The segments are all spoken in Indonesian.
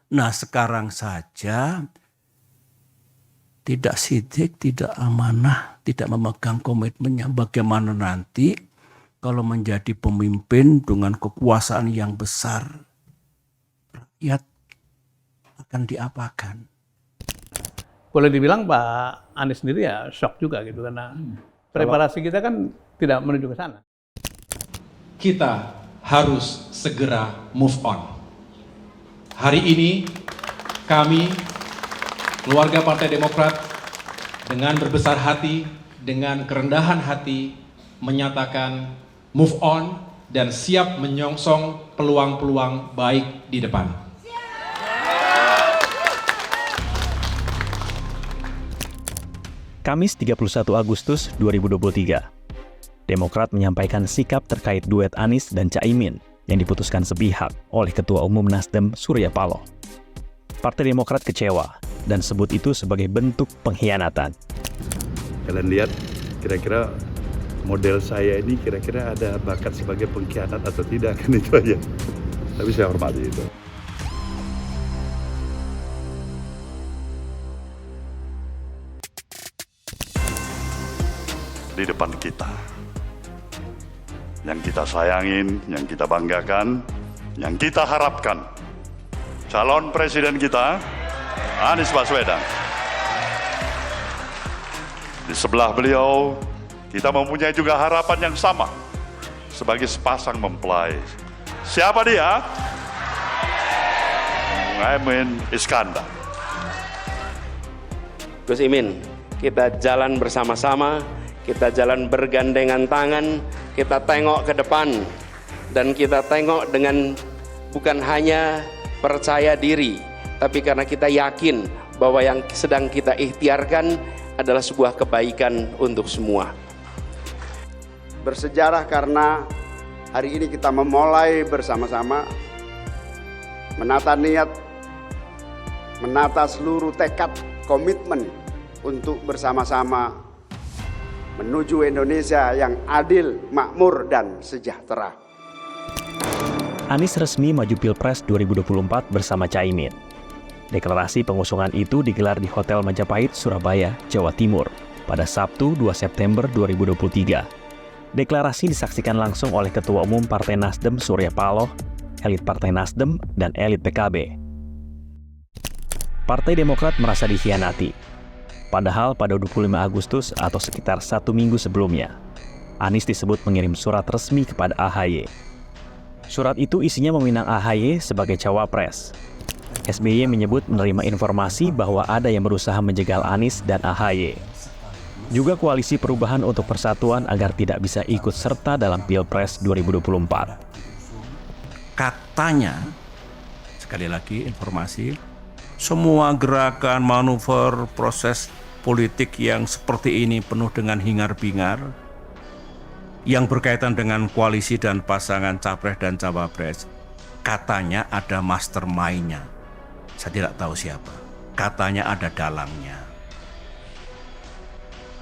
Nah sekarang saja tidak sidik, tidak amanah, tidak memegang komitmennya. Bagaimana nanti kalau menjadi pemimpin dengan kekuasaan yang besar, rakyat akan diapakan? Boleh dibilang Pak Anies sendiri ya shock juga gitu karena preparasi kita kan tidak menuju ke sana. Kita harus segera move on. Hari ini kami, keluarga Partai Demokrat, dengan berbesar hati, dengan kerendahan hati, menyatakan move on dan siap menyongsong peluang-peluang baik di depan. Kamis 31 Agustus 2023, Demokrat menyampaikan sikap terkait duet Anies dan Caimin yang diputuskan sepihak oleh Ketua Umum Nasdem Surya Paloh. Partai Demokrat kecewa dan sebut itu sebagai bentuk pengkhianatan. Kalian lihat kira-kira model saya ini kira-kira ada bakat sebagai pengkhianat atau tidak, kan itu aja. Tapi saya hormati itu. Di depan kita, yang kita sayangin, yang kita banggakan, yang kita harapkan, calon presiden kita, Anies Baswedan. Di sebelah beliau, kita mempunyai juga harapan yang sama sebagai sepasang mempelai. Siapa dia? Muhaimin Iskandar. Gus Imin, kita jalan bersama-sama, kita jalan bergandengan tangan, kita tengok ke depan, dan kita tengok dengan bukan hanya percaya diri, tapi karena kita yakin bahwa yang sedang kita ikhtiarkan adalah sebuah kebaikan untuk semua. Bersejarah karena hari ini kita memulai bersama-sama menata niat, menata seluruh tekad, komitmen untuk bersama-sama menuju Indonesia yang adil, makmur, dan sejahtera. Anies resmi maju Pilpres 2024 bersama Caimin. Deklarasi pengusungan itu digelar di Hotel Majapahit, Surabaya, Jawa Timur pada Sabtu 2 September 2023. Deklarasi disaksikan langsung oleh Ketua Umum Partai Nasdem Surya Paloh, elit Partai Nasdem, dan elit PKB. Partai Demokrat merasa dikhianati. Padahal pada 25 Agustus atau sekitar 1 minggu sebelumnya, Anies disebut mengirim surat resmi kepada AHY. Surat itu isinya meminang AHY sebagai cawapres. SBY menyebut menerima informasi bahwa ada yang berusaha menjegal Anies dan AHY. Juga Koalisi Perubahan untuk Persatuan agar tidak bisa ikut serta dalam Pilpres 2024. Katanya, sekali lagi informasi, semua gerakan, manuver, proses politik yang seperti ini penuh dengan hingar-bingar, yang berkaitan dengan koalisi dan pasangan capres dan cawapres, katanya ada mastermind-nya. Saya tidak tahu siapa. Katanya ada dalangnya.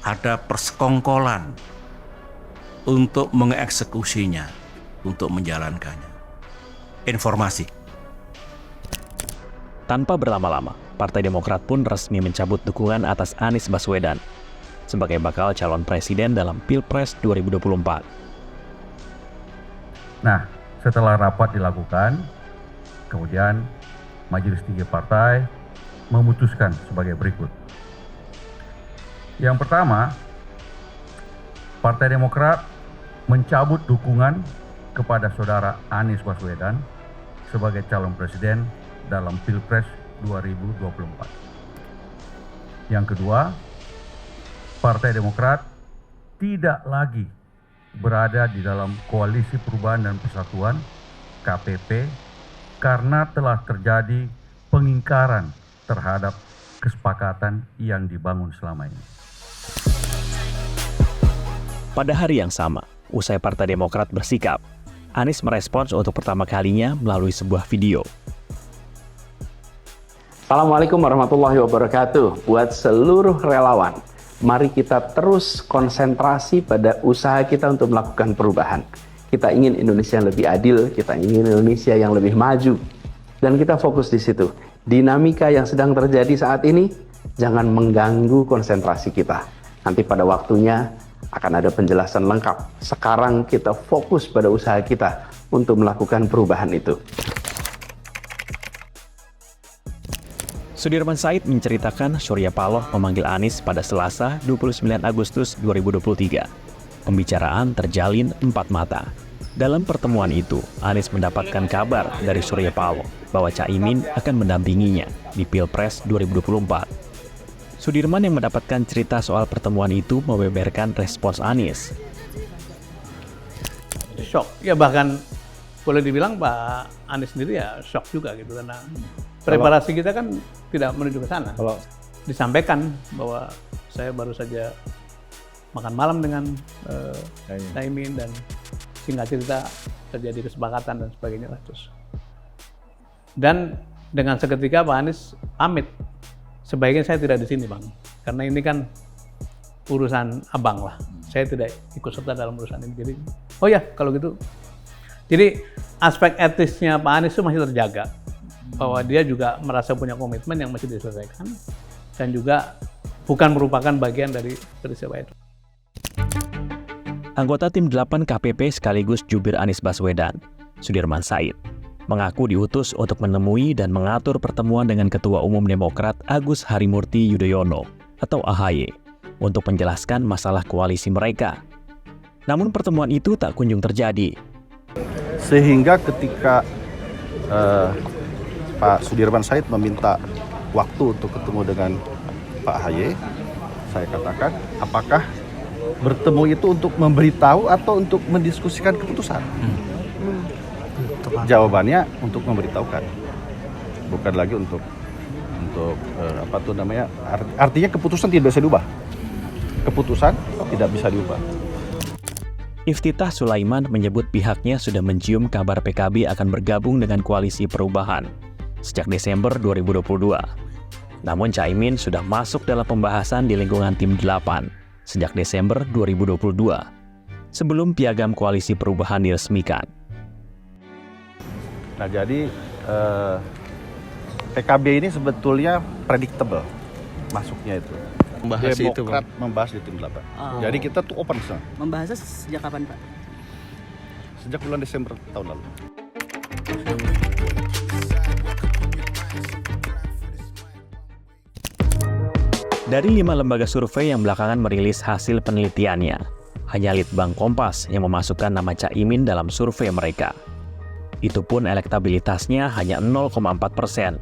Ada persekongkolan untuk mengeksekusinya, untuk menjalankannya. Informasi. Tanpa berlama-lama, Partai Demokrat pun resmi mencabut dukungan atas Anies Baswedan sebagai bakal calon presiden dalam Pilpres 2024. Nah, setelah rapat dilakukan, kemudian Majelis Tinggi Partai memutuskan sebagai berikut. Yang pertama, Partai Demokrat mencabut dukungan kepada saudara Anies Baswedan sebagai calon presiden dalam Pilpres 2024. Yang kedua, Partai Demokrat tidak lagi berada di dalam Koalisi Perubahan dan Persatuan (KPP) karena telah terjadi pengingkaran terhadap kesepakatan yang dibangun selama ini. Pada hari yang sama, usai Partai Demokrat bersikap, Anies merespons untuk pertama kalinya melalui sebuah video. Assalamualaikum warahmatullahi wabarakatuh. Buat seluruh relawan, mari kita terus konsentrasi pada usaha kita untuk melakukan perubahan. Kita ingin Indonesia yang lebih adil, kita ingin Indonesia yang lebih maju. Dan kita fokus di situ. Dinamika yang sedang terjadi saat ini jangan mengganggu konsentrasi kita. Nanti pada waktunya akan ada penjelasan lengkap. Sekarang kita fokus pada usaha kita untuk melakukan perubahan itu. Sudirman Said menceritakan Surya Paloh memanggil Anies pada Selasa 29 Agustus 2023. Pembicaraan terjalin empat mata. Dalam pertemuan itu, Anies mendapatkan kabar dari Surya Paloh bahwa Caimin akan mendampinginya di Pilpres 2024. Sudirman yang mendapatkan cerita soal pertemuan itu membeberkan respons Anies. Shock, ya bahkan boleh dibilang Pak Anies sendiri ya shock juga gitu, karena preparasi kita kan tidak menuju ke sana. Kalau disampaikan bahwa saya baru saja makan malam dengan Caimin dan singkat cerita terjadi kesepakatan dan sebagainya lah terus. Dan dengan seketika Pak Anies pamit, sebaiknya saya tidak di sini Bang, karena ini kan urusan abang lah. Saya tidak ikut serta dalam urusan ini. Jadi, oh ya kalau gitu. Jadi aspek etisnya Pak Anies itu masih terjaga, bahwa dia juga merasa punya komitmen yang mesti diselesaikan dan juga bukan merupakan bagian dari peristiwa itu. Anggota tim 8 KPP sekaligus jubir Anies Baswedan, Sudirman Said, mengaku diutus untuk menemui dan mengatur pertemuan dengan Ketua Umum Demokrat Agus Harimurti Yudhoyono atau AHY untuk menjelaskan masalah koalisi mereka. Namun pertemuan itu tak kunjung terjadi. Sehingga ketika Pak Sudirman Said meminta waktu untuk ketemu dengan Pak AHY, saya katakan, apakah bertemu itu untuk memberitahu atau untuk mendiskusikan keputusan? Jawabannya untuk memberitahukan, bukan lagi untuk artinya keputusan tidak bisa diubah. Keputusan tidak bisa diubah. Iftitah Sulaiman menyebut pihaknya sudah mencium kabar PKB akan bergabung dengan Koalisi Perubahan sejak Desember 2022. Namun Caimin sudah masuk dalam pembahasan di lingkungan tim 8 sejak Desember 2022, sebelum piagam Koalisi Perubahan diresmikan. Nah jadi PKB ini sebetulnya predictable masuknya itu. membahas itu, Demokrat Bang. membahas di tim 8. Jadi kita tuh open sana. Membahasnya sejak kapan Pak? Sejak bulan Desember tahun lalu. Dari 5 lembaga survei yang belakangan merilis hasil penelitiannya, hanya Litbang Kompas yang memasukkan nama Caimin dalam survei mereka. Itu pun elektabilitasnya hanya 0,4%.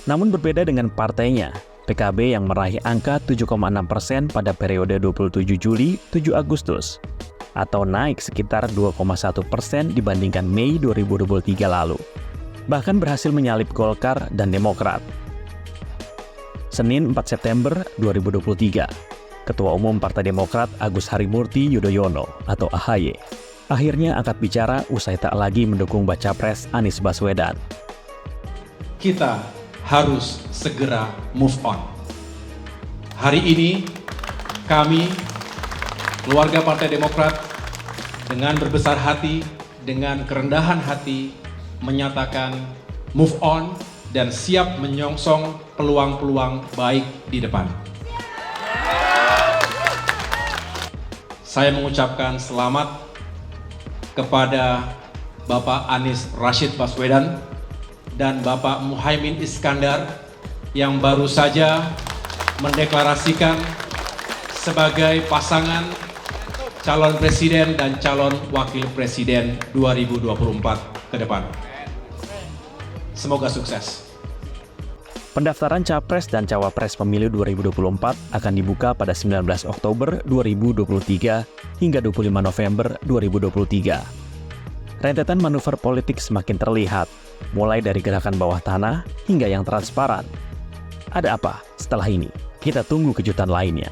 Namun berbeda dengan partainya, PKB yang meraih angka 7,6% pada periode 27 Juli 7 Agustus, atau naik sekitar 2,1% dibandingkan Mei 2023 lalu. Bahkan berhasil menyalip Golkar dan Demokrat. Senin 4 September 2023, Ketua Umum Partai Demokrat Agus Harimurti Yudhoyono atau AHY akhirnya angkat bicara usai tak lagi mendukung baca pres Anies Baswedan. Kita harus segera move on. Hari ini kami, keluarga Partai Demokrat, dengan berbesar hati, dengan kerendahan hati, menyatakan move on dan siap menyongsong peluang-peluang baik di depan. Saya mengucapkan selamat kepada Bapak Anies Rashid Baswedan dan Bapak Muhaimin Iskandar yang baru saja mendeklarasikan sebagai pasangan calon presiden dan calon wakil presiden 2024 ke depan. Semoga sukses. Pendaftaran Capres dan Cawapres Pemilu 2024 akan dibuka pada 19 Oktober 2023 hingga 25 November 2023. Rentetan manuver politik semakin terlihat, mulai dari gerakan bawah tanah hingga yang transparan. Ada apa setelah ini? Kita tunggu kejutan lainnya.